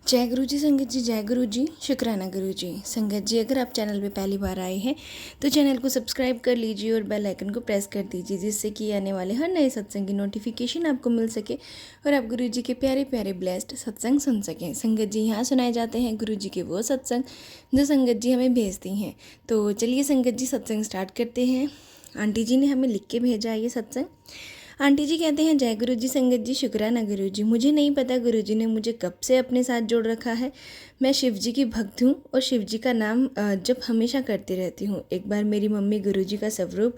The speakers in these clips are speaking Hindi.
जय गुरु जी संगत जी, जय गुरु जी, शुक्राना गुरु जी। संगत जी, अगर आप चैनल पे पहली बार आए हैं तो चैनल को सब्सक्राइब कर लीजिए और बेल आइकन को प्रेस कर दीजिए, जिससे कि आने वाले हर नए सत्संग की नोटिफिकेशन आपको मिल सके और आप गुरु जी के प्यारे प्यारे ब्लेस्ड सत्संग सुन सकें। संगत जी, यहाँ सुनाए जाते हैं गुरु जी के वो सत्संग जो संगत जी हमें भेजती हैं। तो चलिए संगत जी, सत्संग स्टार्ट करते हैं। आंटी जी ने हमें लिख के भेजा है ये सत्संग। आंटी जी कहते हैं, जय गुरु जी संगत जी, शुक्राना गुरु जी। मुझे नहीं पता गुरु जी ने मुझे कब से अपने साथ जोड़ रखा है। मैं शिव जी की भक्त हूँ और शिव जी का नाम जप हमेशा करती रहती हूँ। एक बार मेरी मम्मी गुरु जी का स्वरूप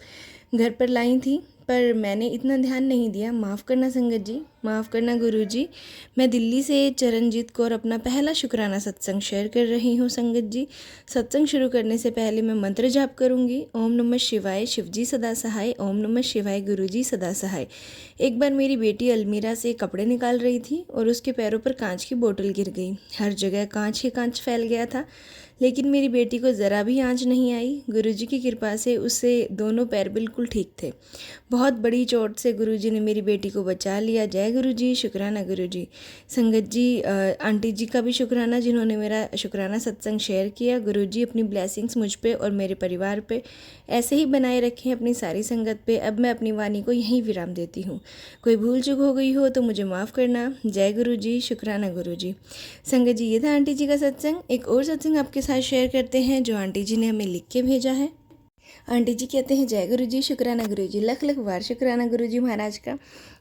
घर पर लाई थी, पर मैंने इतना ध्यान नहीं दिया। माफ़ करना संगत जी, माफ़ करना गुरु जी। मैं दिल्ली से चरणजीत कौर अपना पहला शुक्राना सत्संग शेयर कर रही हूँ। संगत जी, सत्संग शुरू करने से पहले मैं मंत्र जाप करूँगी। ओम नमः शिवाय, शिव जी सदा सहाय। ओम नमः शिवाय, गुरु जी सदा सहाय। एक बार मेरी बेटी अलमीरा से कपड़े निकाल रही थी और उसके पैरों पर कांच की बोतल गिर गई। हर जगह कांच ही कांच फैल गया था, लेकिन मेरी बेटी को ज़रा भी आंच नहीं आई। गुरुजी की कृपा से उससे दोनों पैर बिल्कुल ठीक थे। बहुत बड़ी चोट से गुरुजी ने मेरी बेटी को बचा लिया। जय गुरुजी, शुक्राना गुरुजी। संगत जी, आंटी जी का भी शुक्राना जिन्होंने मेरा शुक्राना सत्संग शेयर किया। गुरुजी अपनी ब्लेसिंग्स मुझ पे और मेरे परिवार पे ऐसे ही बनाए रखें, अपनी सारी संगत पे। अब मैं अपनी वाणी को यहीं विराम देती हूँ। कोई भूल चूक हो गई हो तो मुझे माफ़ करना। जय गुरुजी, शुक्राना गुरुजी। संगत जी, ये था आंटी जी का सत्संग। एक और सत्संग आपके साथ शेयर करते हैं जो आंटी जी ने हमें लिख के भेजा है। आंटी जी कहते हैं, जय गुरु जी, शुक्राना गुरु जी। लख लख बार शुक्राना गुरु जी महाराज का।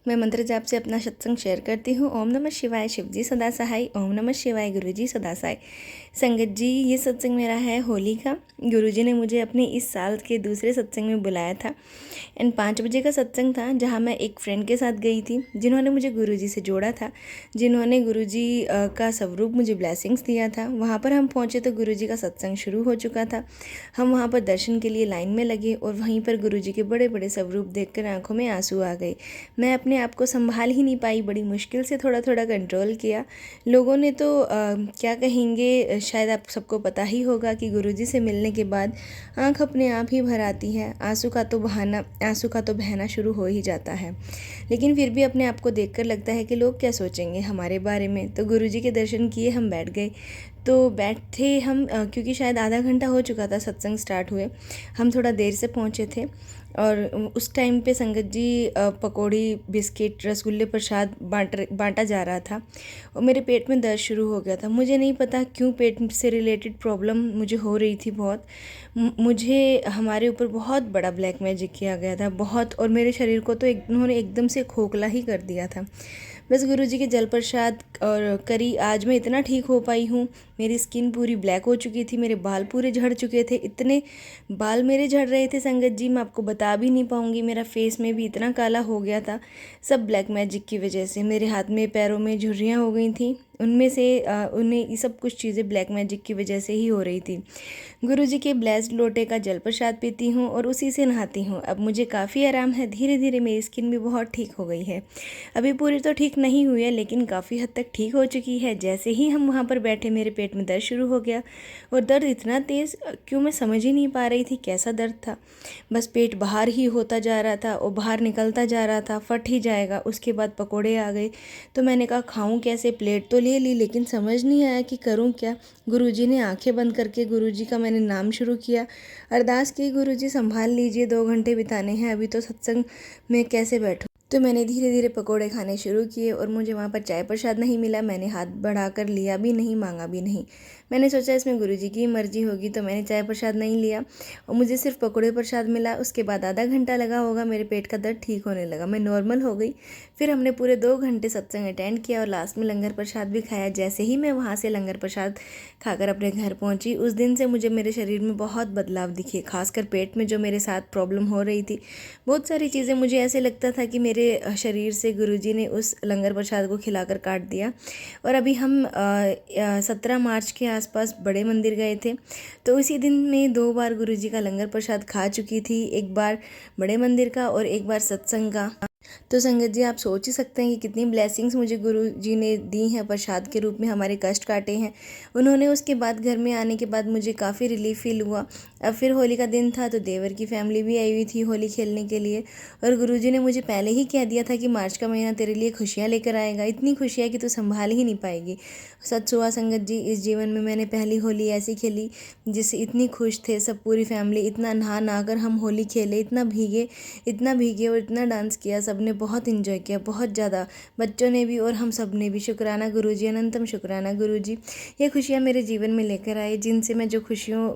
मैं मंत्र जाप से अपना सत्संग शेयर करती हूँ। ओम नमः शिवाय, शिव जी सदा सहाय। ओम नमः शिवाय, गुरु जी सदा सहाय। संगत जी, ये सत्संग मेरा है होली का। गुरु जी ने मुझे अपने इस साल के दूसरे सत्संग में बुलाया था एंड 5 बजे का सत्संग था, जहाँ मैं एक फ्रेंड के साथ गई थी जिन्होंने मुझे गुरु जी से जोड़ा था, जिन्होंने गुरु जी का स्वरूप मुझे ब्लेसिंग्स दिया था। वहाँ पर हम पहुँचे तो गुरु जी का सत्संग शुरू हो चुका था। हम वहाँ पर दर्शन के लिए लाइन में लगे और वहीं पर गुरु जी के बड़े बड़े स्वरूप देखकर आंखों में आंसू आ गए। मैं अपने आप को संभाल ही नहीं पाई, बड़ी मुश्किल से थोड़ा थोड़ा कंट्रोल किया। लोगों ने तो क्या कहेंगे, शायद आप सबको पता ही होगा कि गुरु जी से मिलने के बाद आंख अपने आप ही भर आती है। आंसू का तो बहना शुरू हो ही जाता है, लेकिन फिर भी अपने आप को देखकर लगता है कि लोग क्या सोचेंगे हमारे बारे में। तो गुरु जी के दर्शन किए, हम बैठ गए। तो बैठे हम क्योंकि शायद आधा घंटा हो चुका था सत्संग स्टार्ट हुए, हम थोड़ा देर से पहुँचे थे। और उस टाइम पे संगत जी पकौड़ी, बिस्किट, रसगुल्ले, प्रसाद बांटा जा रहा था और मेरे पेट में दर्द शुरू हो गया था। मुझे नहीं पता क्यों पेट से रिलेटेड प्रॉब्लम मुझे हो रही थी बहुत। मुझे हमारे ऊपर बहुत बड़ा ब्लैक मैजिक किया गया था, बहुत। और मेरे शरीर को तो उन्होंने एकदम से खोखला ही कर दिया था। बस गुरु जी के जल प्रसाद और करी आज मैं इतना ठीक हो पाई हूँ। मेरी स्किन पूरी ब्लैक हो चुकी थी, मेरे बाल पूरे झड़ चुके थे। इतने बाल मेरे झड़ रहे थे संगत जी, मैं आपको बता भी नहीं पाऊँगी। मेरा फेस में भी इतना काला हो गया था, सब ब्लैक मैजिक की वजह से। मेरे हाथ में पैरों में झुर्रियाँ हो गई थी, उनमें से उन्हें ये सब कुछ चीज़ें ब्लैक मैजिक की वजह से ही हो रही थी। गुरु जी के ब्लेस्ड लोटे का जल प्रसाद पीती हूँ और उसी से नहाती हूँ। अब मुझे काफ़ी आराम है, धीरे धीरे मेरी स्किन भी बहुत ठीक हो गई है। अभी पूरी तो ठीक नहीं हुई है, लेकिन काफ़ी हद तक ठीक हो चुकी है। जैसे ही हम वहाँ पर बैठे मेरे पेट में दर्द शुरू हो गया, और दर्द इतना तेज़ क्यों मैं समझ ही नहीं पा रही थी कैसा दर्द था। बस पेट बाहर ही होता जा रहा था और बाहर निकलता जा रहा था, फट ही जाएगा। उसके बाद पकोड़े आ गए, तो मैंने कहा खाऊं कैसे। प्लेट तो ले ली, लेकिन समझ नहीं आया कि करूं क्या। गुरुजी ने आंखें बंद करके गुरुजी का मैंने नाम शुरू किया, अरदास की, गुरुजी संभाल लीजिए, 2 घंटे बिताने हैं, अभी तो सत्संग में कैसे बैठूं। तो मैंने धीरे धीरे पकोड़े खाने शुरू किए और मुझे वहाँ पर चाय प्रसाद नहीं मिला। मैंने हाथ बढ़ाकर लिया भी नहीं, मांगा भी नहीं। मैंने सोचा इसमें गुरुजी की मर्जी होगी, तो मैंने चाय प्रसाद नहीं लिया और मुझे सिर्फ पकोड़े प्रसाद मिला। उसके बाद आधा घंटा लगा होगा, मेरे पेट का दर्द ठीक होने लगा, मैं नॉर्मल हो गई। फिर हमने पूरे 2 घंटे सत्संग अटेंड किया और लास्ट में लंगर प्रसाद भी खाया। जैसे ही मैं वहाँ से लंगर प्रसाद खाकर अपने घर पहुँची, उस दिन से मुझे मेरे शरीर में बहुत बदलाव दिखे, खासकर पेट में जो मेरे साथ प्रॉब्लम हो रही थी। बहुत सारी चीज़ें मुझे ऐसे लगता था कि मेरे शरीर से गुरुजी ने उस लंगर प्रसाद को खिलाकर काट दिया। और अभी हम 17 मार्च के आसपास बड़े मंदिर गए थे, तो उसी दिन में 2 बार गुरुजी का लंगर प्रसाद खा चुकी थी, एक बार बड़े मंदिर का और एक बार सत्संग का। तो संगत जी, आप सोच ही सकते हैं कि कितनी ब्लेसिंग्स मुझे गुरु जी ने दी हैं, प्रसाद के रूप में हमारे कष्ट काटे हैं उन्होंने। उसके बाद घर में आने के बाद मुझे काफ़ी रिलीफ फील हुआ। अब फिर होली का दिन था तो देवर की फैमिली भी आई हुई थी होली खेलने के लिए, और गुरुजी ने मुझे पहले ही कह दिया था कि मार्च का महीना तेरे लिए खुशियाँ लेकर आएगा, इतनी खुशियाँ कि तू संभाल ही नहीं पाएगी। सच हुआ संगत जी, इस जीवन में मैंने पहली होली ऐसी खेली जिससे इतनी खुश थे सब, पूरी फैमिली, इतना नहा नहा कर हम होली खेले, इतना भीगे और इतना डांस किया, सब ने बहुत इन्जॉय किया, बहुत ज़्यादा, बच्चों ने भी और हम सब ने भी। शुक्राना गुरुजी, अनंतम शुक्राना गुरुजी, ये खुशियाँ मेरे जीवन में लेकर आए, जिनसे मैं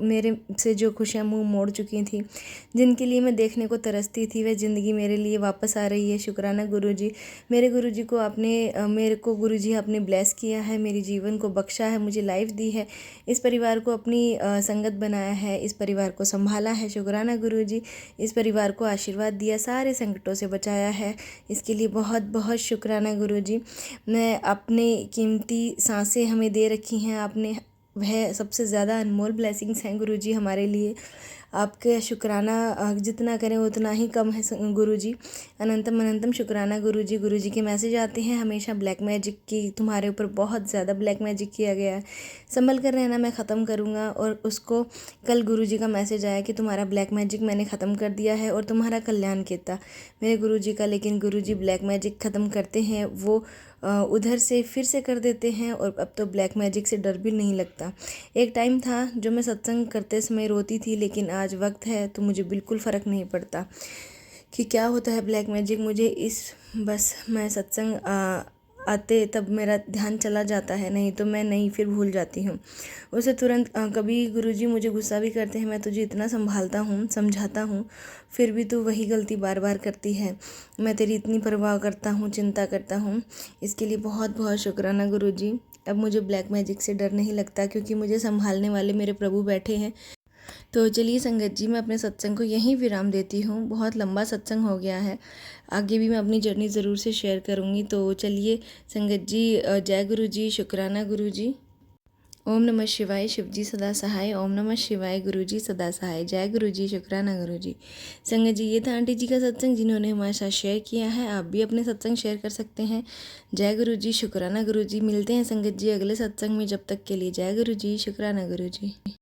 मेरे से जो खुशियाँ मुंह मोड़ चुकी थी, जिनके लिए मैं देखने को तरसती थी, वह ज़िंदगी मेरे लिए वापस आ रही है। शुक्राना गुरुजी, मेरे गुरुजी को मेरे को गुरुजी आपने ब्लेस किया है, मेरे जीवन को बख्शा है, मुझे लाइफ दी है, इस परिवार को अपनी संगत बनाया है, इस परिवार को संभाला है। शुक्राना गुरुजी, इस परिवार को आशीर्वाद दिया, सारे संकटों से बचाया है, इसके लिए बहुत बहुत शुक्राना गुरुजी। मैं अपने कीमती सांसें हमें दे रखी हैं आपने, वह सबसे ज़्यादा अनमोल ब्लेसिंग्स हैं गुरुजी हमारे लिए। आपके शुक्राना जितना करें उतना ही कम है गुरुजी। अनंतम अनंतम शुक्राना गुरुजी। गुरुजी के मैसेज आते हैं हमेशा ब्लैक मैजिक की, तुम्हारे ऊपर बहुत ज़्यादा ब्लैक मैजिक किया गया है, संभल कर रहना, मैं ख़त्म करूँगा। और उसको कल गुरुजी का मैसेज आया कि तुम्हारा ब्लैक मैजिक मैंने ख़त्म कर दिया है और तुम्हारा कल्याण किया मेरे गुरुजी का। लेकिन गुरुजी ब्लैक मैजिक ख़त्म करते हैं वो उधर से फिर से कर देते हैं, और अब तो ब्लैक मैजिक से डर भी नहीं लगता। एक टाइम था जो मैं सत्संग करते समय रोती थी, लेकिन आज वक्त है तो मुझे बिल्कुल फ़र्क नहीं पड़ता कि क्या होता है ब्लैक मैजिक। मुझे बस मैं सत्संग आते तब मेरा ध्यान चला जाता है, नहीं तो मैं नहीं, फिर भूल जाती हूँ उसे तुरंत। कभी गुरुजी मुझे गुस्सा भी करते हैं, मैं तुझे इतना संभालता हूँ, समझाता हूँ, फिर भी तू वही गलती बार बार करती है, मैं तेरी इतनी परवाह करता हूँ, चिंता करता हूँ, इसके लिए बहुत बहुत शुक्राना गुरुजी। अब मुझे ब्लैक मैजिक से डर नहीं लगता, क्योंकि मुझे संभालने वाले मेरे प्रभु बैठे हैं। तो चलिए संगत जी, मैं अपने सत्संग को यहीं विराम देती हूँ, बहुत लंबा सत्संग हो गया है, आगे भी मैं अपनी जर्नी ज़रूर से शेयर करूँगी। तो चलिए संगत जी, जय गुरु जी, शुक्राना गुरु जी। ओम नमः शिवाय, शिव जी सदा सहाय, ओम नमः शिवाय, गुरु जी सदा सहाय, जय गुरु जी, शुक्राना गुरु जी। संगत जी, ये था आंटी जी का सत्संग जिन्होंने हमारे साथ शेयर किया है, आप भी अपने सत्संग शेयर कर सकते हैं। जय गुरु जी, शुक्राना गुरु जी। मिलते हैं संगत जी अगले सत्संग में, जब तक के लिए जय गुरु जी, शुक्राना गुरु जी।